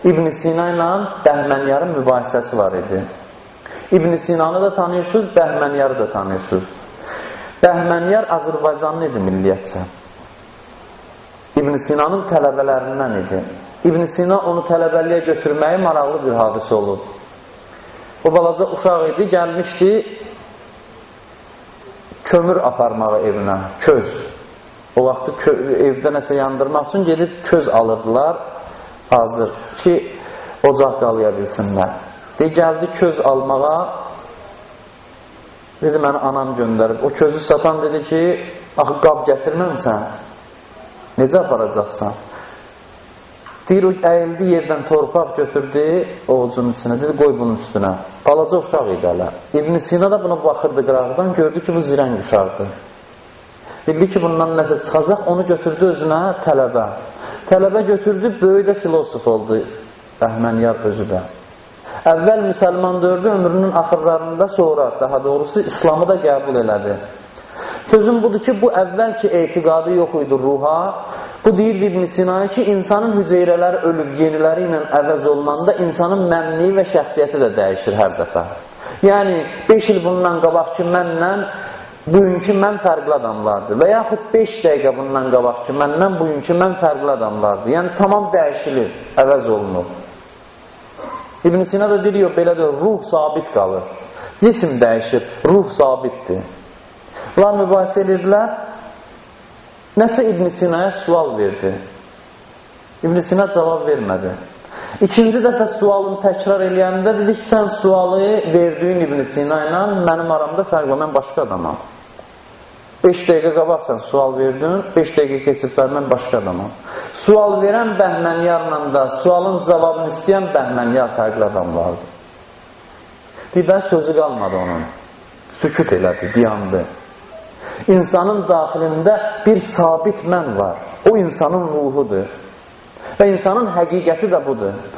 İbn Sina ilə Bəhmənyarın mübahisəsi var idi. İbn Sinanı da tanıyırsınız, Bəhmənyarı da tanıyırsınız. Bəhmənyar Azərbaycanlı idi milliyyətcə. İbn Sinanın tələbələrindən idi. İbn Sina onu tələbəliyə götürməyi maraqlı bir hadisə olub. O balaca uşaq idi, gəlmişdi kömür aparmağı evinə, köz. O vaxtı evdə nəsə yandırmaq üçün gedib köz alırdılar, hazır ki, ocaq qalaya bilsinlər. Gəldi köz almağa, dedi, məni anam göndərib. O közü satan dedi ki, axı qab gətirməmsən, necə aparacaqsan? Deyir, o əyildi yerdən torpaq götürdü ovucunun üstünə, dedi, qoy bunun üstünə. Balaca uşaq idi hələ. İbn Sina da buna baxırdı qıraqdan, gördü ki, bu zirəng uşaqdır. Bildi ki, bundan nəsə çıxacaq, onu götürdü özünə tələbə. Tələbə götürdü, böyük də filosof oldu Bəhmənyar özü də. Əvvəl müsəlman dördü, ömrünün axırlarında sonra, daha doğrusu İslamı da qəbul elədi. Sözüm budur ki, bu əvvəlki etiqadı yox idi ruha. Bu deyirdi İbn Sina'ya ki, insanın hüceyrələri ölüb yeniləri ilə əvəz olunanda insanın mənliyi və şəxsiyyəti də dəyişir hər dəfə. Yəni, 5 il bundan qabaqki mənlə bugünkü mən fərqli adamlardır. Və yaxud 5 dəqiqə bundan qabaqki məndən bugünkü mən fərqli adamlardır. Yəni, tamam dəyişilir, əvəz olunur. İbn Sina da deyir, yox, belə deyir, ruh sabit qalır. Cisim dəyişir, ruh sabitdir. Bunlar mübahisə edirdilər. Nəsə İbn Sina'ya sual verdi. İbn Sina cavab vermədi. İkinci dəfə sualını təkrar eləyəndə dedi ki, sən sualı verdiyin İbn Sina ilə mənim aramda fərq var, mən başqa adamam. 5 dəqiqə qabaq sən sual verdin, 5 dəqiqə keçiblər, mən başqa adamam. Sual verən Bəhmənyarla da, sualın cavabını istəyən Bəhmənyar fərqli adamlardır. Deyir, bəs sözü qalmadı onun. Sükut elədi, dayandı. İnsanın daxilində bir sabit mən var. O insanın ruhudur. Və insanın həqiqəti də budur.